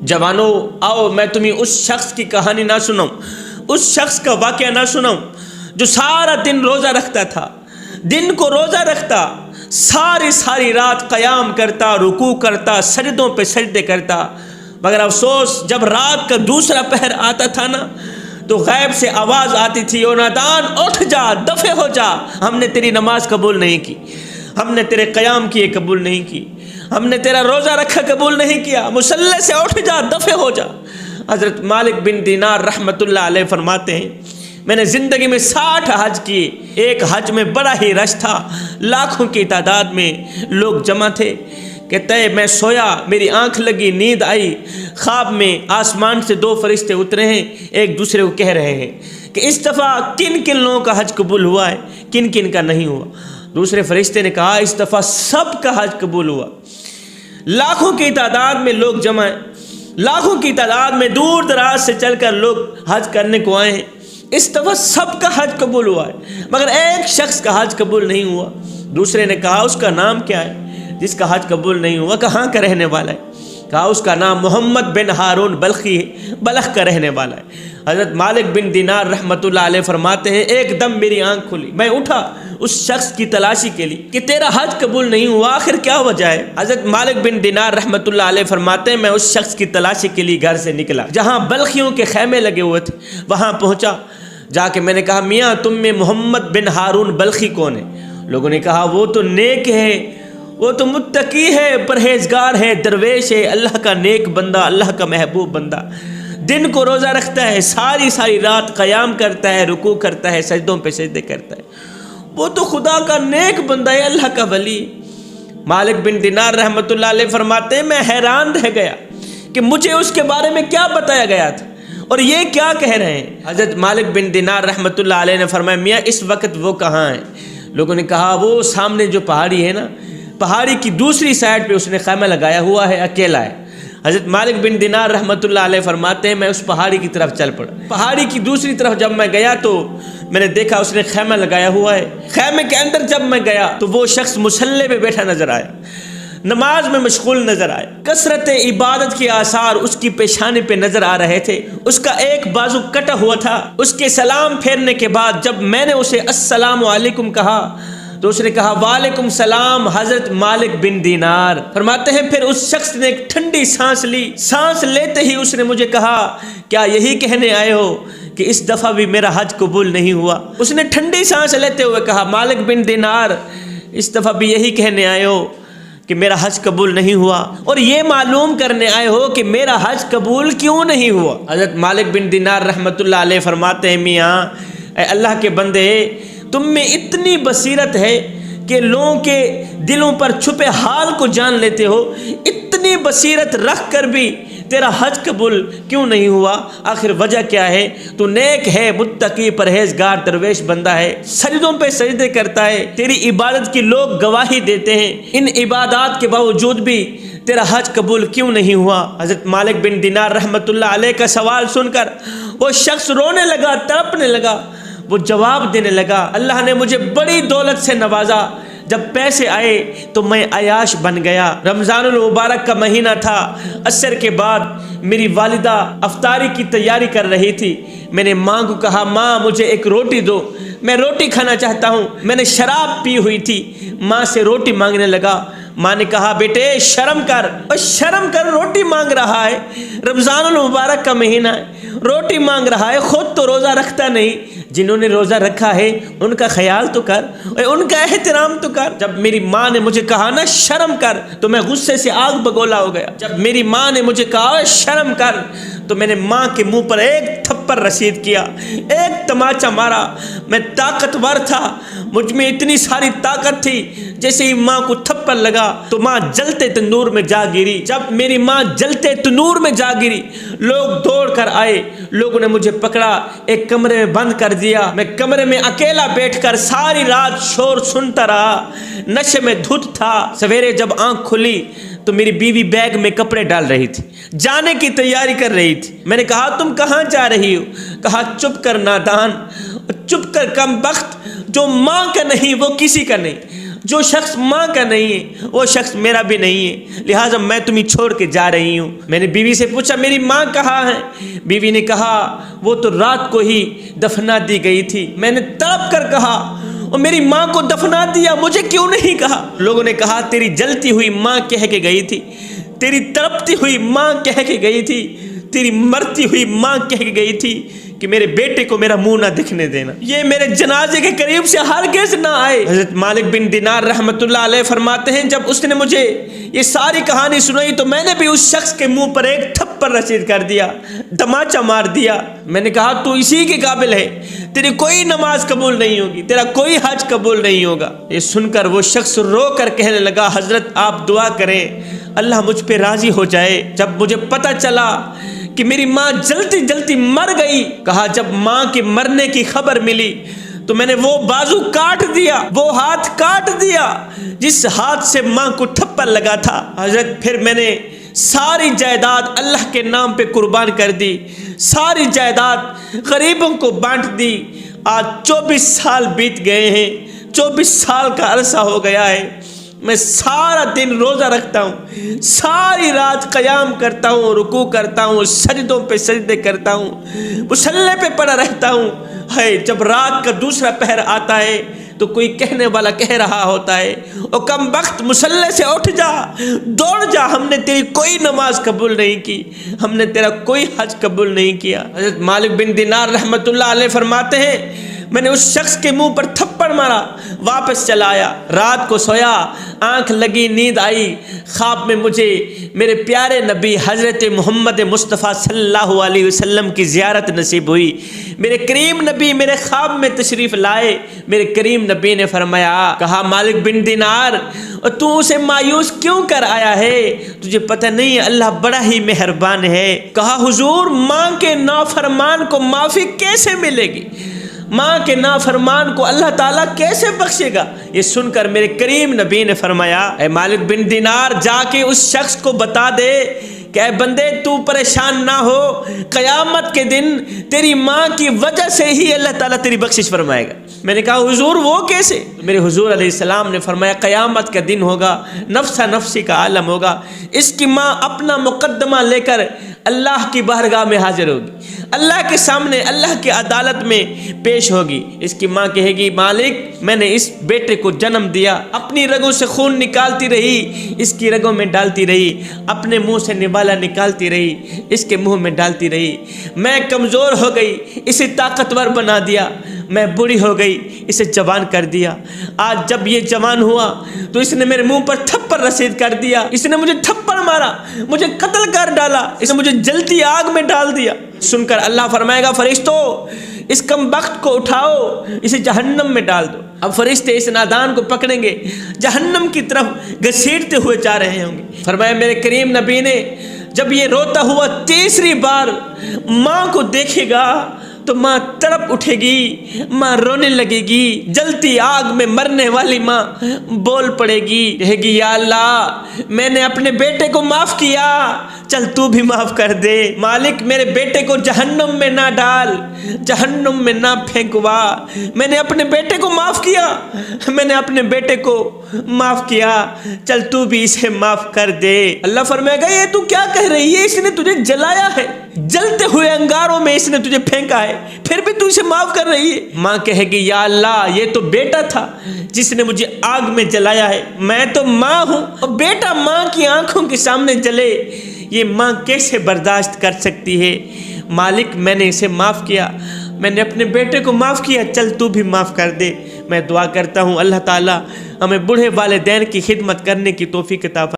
जवानों आओ मैं तुम्हें उस शख्स की कहानी ना सुनाऊं, उस शख्स का वाक़या ना सुनाऊं जो सारा दिन रोज़ा रखता था, दिन को रोज़ा रखता, सारी सारी रात क़याम करता, रुकू करता, सजदों पे सजदे करता, मगर अफसोस जब रात का दूसरा पहर आता था ना तो गैब से आवाज़ आती थी, ओ नादान उठ जा, दफ़े हो जा, हमने तेरी नमाज कबूल नहीं की, हमने तेरे क़याम किए कबूल नहीं की, हमने तेरा रोज़ा रखा कबूल नहीं किया, मुसल्ले से उठ जा, दफ़े हो जा। हज़रत मालिक बिन दीनार रहमतुल्लाह अलैह फरमाते हैं, मैंने ज़िंदगी में 60 हज किए, एक हज में बड़ा ही रश था, लाखों की तादाद में लोग जमा थे। कहता है मैं सोया, मेरी आंख लगी, नींद आई, ख्वाब में आसमान से 2 फरिश्ते उतरे हैं, एक दूसरे को कह रहे हैं कि इस दफ़ा किन किन लोगों का हज कबूल हुआ है, किन किन का नहीं हुआ। दूसरे फरिश्ते ने कहा इस दफ़ा सब का हज कबूल हुआ। लाखों की तादाद में लोग जमा हैं, लाखों की तादाद में दूर दराज से चलकर लोग हज करने को आए हैं, इस दफ़ा सबका हज कबूल हुआ है, मगर एक शख्स का हज कबूल नहीं हुआ। दूसरे ने कहा उसका नाम क्या है जिसका हज कबूल नहीं हुआ, कहाँ का रहने वाला है? कहा उसका नाम मोहम्मद बिन हारून बल्खी है, बलख का रहने वाला है। हज़रत मालिक बिन दीनार रहमतुल्लाह अलैह फरमाते हैं एकदम मेरी आंख खुली, मैं उठा उस शख्स की तलाशी के लिए कि तेरा हज कबूल नहीं हुआ, आखिर क्या वजह है? हज़रत मालिक बिन दीनार रहमतुल्लाह अलैह फरमाते हैं मैं उस शख्स की तलाशी के लिए घर से निकला, जहाँ बल्खियों के खैमे लगे हुए थे, वहाँ पहुँचा। जाके मैंने कहा मियाँ तुम में मोहम्मद बिन हारून बल्खी कौन है? लोगों ने कहा वो तो नेक है, वो तो मुत्तकी है, परहेजगार है, दरवेश है, अल्लाह का नेक बंदा, अल्लाह का महबूब बंदा, दिन को रोज़ा रखता है, सारी सारी रात क़याम करता है, रुकू करता है, सजदों पे सजदे करता है, वो तो खुदा का नेक बंदा है, अल्लाह का वली। मालिक बिन दीनार रहमतुल्लाह अलैह फरमाते हैं मैं हैरान रह गया कि मुझे उसके बारे में क्या बताया गया था और ये क्या कह रहे हैं। हज़रत मालिक बिन दीनार रहमतुल्लाह अलैह ने फरमाया मियाँ इस वक्त वो कहाँ है? लोगों ने कहा वो सामने जो पहाड़ी है ना, पहाड़ी की दूसरी साइड पे उसने खैमा लगाया हुआ है, अकेला है। हज़रत मालिक बिन दीनार रहमतुल्लाह अलैह फरमाते हैं मैं उस पहाड़ी की तरफ चल पड़ा। पहाड़ी की दूसरी तरफ जब मैं गया तो मैंने देखा उसने खैमा लगाया हुआ है। खैमे के अंदर जब मैं गया तो वो शख्स मुसल्ले पे बैठा नज़र आया, नमाज में मशगूल नज़र आया, कसरत इबादत के आसार उसकी पेशानी पे नज़र आ रहे थे, उसका एक बाजू कटा हुआ था। उसके सलाम फेरने के बाद जब मैंने उसे अस्सलामु अलैकुम कहा तो उसने कहा वालेकुम सलाम हज़रत मालिक बिन दीनार। फरमाते हैं फिर उस शख्स ने एक ठंडी सांस ली, सांस लेते ही उसने मुझे कहा क्या यही कहने आए हो कि इस दफ़ा भी मेरा हज कबूल नहीं हुआ? उसने ठंडी सांस लेते हुए कहा मालिक बिन दीनार इस दफ़ा भी यही कहने आए हो कि मेरा हज कबूल नहीं हुआ और ये मालूम करने आए हो कि मेरा हज कबूल क्यों नहीं हुआ? हज़रत मालिक बिन दीनार रहमतुल्लाह अलैह फरमाते हैं मियाँ अल्लाह के बंदे तुम में इतनी बसीरत है कि लोगों के दिलों पर छुपे हाल को जान लेते हो, इतनी बसीरत रख कर भी तेरा हज कबूल क्यों नहीं हुआ? आखिर वजह क्या है? तू नेक है, मुत्तकी, परहेजगार, दरवेश बंदा है, सजदों पे सजदे करता है, तेरी इबादत की लोग गवाही देते हैं, इन इबादत के बावजूद भी तेरा हज कबूल क्यों नहीं हुआ? हज़रत मालिक बिन दीनार रहमतुल्लाह अलैह का सवाल सुनकर वो शख्स रोने लगा, तड़पने लगा। वो जवाब देने लगा अल्लाह ने मुझे बड़ी दौलत से नवाजा, जब पैसे आए तो मैं अयाश बन गया। रमज़ानुल मुबारक का महीना था, असर के बाद मेरी वालिदा अफ्तारी की तैयारी कर रही थी। मैंने माँ को कहा माँ मुझे एक रोटी दो, मैं रोटी खाना चाहता हूँ। मैंने शराब पी हुई थी, माँ से रोटी मांगने लगा। माँ ने कहा बेटे शर्म कर, और शर्म कर, रोटी मांग रहा है, रमज़ानुल मुबारक का महीना है, रोटी मांग रहा है, खुद तो रोज़ा रखता नहीं, जिन्होंने रोज़ा रखा है उनका ख्याल तो कर, उनका एहतराम तो कर। जब मेरी माँ ने मुझे कहा ना शर्म कर तो मैं गुस्से से आग बगोला हो गया। जब मेरी माँ ने मुझे कहा शर्म कर तो मैंने माँ के मुंह पर एक थप्पड़ रसीद किया, एक तमाचा मारा। मैं ताकतवर था, मुझ में इतनी सारी ताकत थी, जैसे ही माँ को थप्पड़ लगा तो माँ जलते तंदूर में जा गिरी। जब मेरी माँ जलते तंदूर में जा गिरी लोग दौड़ कर आए, लोगों ने मुझे पकड़ा, एक कमरे में बंद कर दिया। मैं कमरे में अकेला बैठकर सारी रात शोर सुनता रहा, नशे में धुत था। सवेरे जब आंख खुली तो मेरी बीवी बैग में कपड़े डाल रही थी, जाने की तैयारी कर रही थी। मैंने कहा तुम कहाँ जा रही हो? कहा चुप कर नादान, चुप कर कमबख्त, जो माँ का नहीं वो किसी का नहीं। جو شخص ماں کا نہیں ہے وہ شخص میرا بھی نہیں ہے، لہٰذا میں تمہیں چھوڑ کے جا رہی ہوں۔ میں نے بیوی سے پوچھا میری ماں کہاں ہے؟ بیوی نے کہا وہ تو رات کو ہی دفنا دی گئی تھی۔ میں نے تڑپ کر کہا اور میری ماں کو دفنا دیا، مجھے کیوں نہیں کہا؟ لوگوں نے کہا تیری جلتی ہوئی ماں کہہ کے گئی تھی، تیری تڑپتی ہوئی ماں کہہ کے گئی تھی، تیری مرتی ہوئی ماں کہہ کے گئی تھی کہ میرے بیٹے کو میرا منہ نہ دکھنے دینا، یہ میرے جنازے کے قریب سے ہرگز نہ آئے۔ حضرت مالک بن دینار رحمۃ اللہ علیہ فرماتے ہیں جب اس نے مجھے یہ ساری کہانی سنائی تو میں نے بھی اس شخص کے منہ پر ایک تھپڑ رسید کر دیا، دماچہ مار دیا۔ میں نے کہا تو اسی کے قابل ہے، تیری کوئی نماز قبول نہیں ہوگی، تیرا کوئی حج قبول نہیں ہوگا۔ یہ سن کر وہ شخص رو کر کہنے لگا حضرت آپ دعا کریں اللہ مجھ پہ راضی ہو جائے۔ جب مجھے پتہ چلا کہ میری ماں جلتی جلتی مر گئی، کہا جب ماں کے مرنے کی خبر ملی تو میں نے وہ بازو کاٹ دیا، وہ ہاتھ کاٹ دیا جس ہاتھ سے ماں کو تھپڑ لگا تھا۔ حضرت پھر میں نے ساری جائیداد اللہ کے نام پہ قربان کر دی، ساری جائیداد غریبوں کو بانٹ دی۔ آج 24 سال بیت گئے ہیں، 24 سال کا عرصہ ہو گیا ہے، میں سارا دن روزہ رکھتا ہوں، ساری رات قیام کرتا ہوں، رکوع کرتا ہوں، سجدوں پہ سجدے کرتا ہوں، مصلی پہ پڑا رہتا ہوں۔ ہے جب رات کا دوسرا پہر آتا ہے تو کوئی کہنے والا کہہ رہا ہوتا ہے او کم وقت مصلی سے اٹھ جا، دوڑ جا، ہم نے تیری کوئی نماز قبول نہیں کی، ہم نے تیرا کوئی حج قبول نہیں کیا۔ حضرت مالک بن دینار رحمۃ اللہ علیہ فرماتے ہیں میں نے اس شخص کے منہ پر تھپڑ مارا، واپس چلا آیا، رات کو سویا، آنکھ لگی، نیند آئی، خواب میں مجھے میرے پیارے نبی حضرت محمد مصطفیٰ صلی اللہ علیہ وسلم کی زیارت نصیب ہوئی۔ میرے کریم نبی میرے خواب میں تشریف لائے، میرے کریم نبی نے فرمایا، کہا مالک بن دینار اور تو اسے مایوس کیوں کر آیا ہے؟ تجھے پتہ نہیں اللہ بڑا ہی مہربان ہے۔ کہا حضور ماں کے نافرمان کو معافی کیسے ملے گی؟ ماں کے نافرمان کو اللہ تعالیٰ کیسے بخشے گا؟ یہ سن کر میرے کریم نبی نے فرمایا اے مالک بن دینار جا کے اس شخص کو بتا دے کہ اے بندے تو پریشان نہ ہو، قیامت کے دن تیری ماں کی وجہ سے ہی اللہ تعالیٰ تیری بخشش فرمائے گا۔ میں نے کہا حضور وہ کیسے؟ میرے حضور علیہ السلام نے فرمایا قیامت کا دن ہوگا، نفسا نفسی کا عالم ہوگا، اس کی ماں اپنا مقدمہ لے کر اللہ کی بارگاہ میں حاضر ہوگی، اللہ کے سامنے اللہ کی عدالت میں پیش ہوگی۔ اس کی ماں کہے گی مالک میں نے اس بیٹے کو جنم دیا، اپنی رگوں سے خون نکالتی رہی، اس کی رگوں میں ڈالتی رہی، اپنے منہ سے نوالا نکالتی رہی، اس کے منہ میں ڈالتی رہی، میں کمزور ہو گئی اسے طاقتور بنا دیا، میں بوڑھی ہو گئی اسے جوان کر دیا، آج جب یہ جوان ہوا تو اس نے میرے منہ پر تھپڑ رسید کر دیا، اس نے مجھے تھپڑ مارا، مجھے قتل کر ڈالا، اس نے مجھے جلتی آگ میں ڈال دیا۔ سن کر اللہ فرمائے گا فرشتوں اس کم بخت کو اٹھاؤ، اسے جہنم میں ڈال دو۔ اب فرشتے اس نادان کو پکڑیں گے، جہنم کی طرف گھسیٹتے ہوئے جا رہے ہوں گے۔ فرمایا میرے کریم نبی نے جب یہ روتا ہوا تیسری بار ماں کو دیکھے گا تو ماں تڑپ اٹھے گی، ماں رونے لگے گی، جلتی آگ میں مرنے والی ماں بول پڑے گی، کہے گی یا اللہ میں نے اپنے بیٹے کو معاف کیا، چل تو بھی معاف کر دے، مالک میرے بیٹے کو جہنم میں نہ ڈال، جہنم میں نہ پھینکوا، میں نے اپنے بیٹے کو معاف کیا، میں نے اپنے بیٹے کو معاف کیا، چل تو بھی اسے معاف کر دے۔ اللہ فرمائے گا یہ تو کیا کہہ رہی ہے، اس نے تجھے جلایا ہے، جلتے ہوئے انگاروں میں اس نے تجھے پھینکا ہے، پھر بھی تو اسے معاف کر رہی ہے۔ ماں کہے گی یا اللہ یہ تو بیٹا تھا جس نے مجھے آگ میں جلایا ہے، میں تو ماں ہوں اور بیٹا ماں کی آنکھوں کے سامنے جلے، یہ ماں کیسے برداشت کر سکتی ہے؟ مالک میں نے اسے معاف کیا، میں نے اپنے بیٹے کو معاف کیا، چل تو بھی معاف کر دے۔ میں دعا کرتا ہوں اللہ تعالیٰ ہمیں بوڑھے والدین کی خدمت کرنے کی توفیق عطا فرمائے۔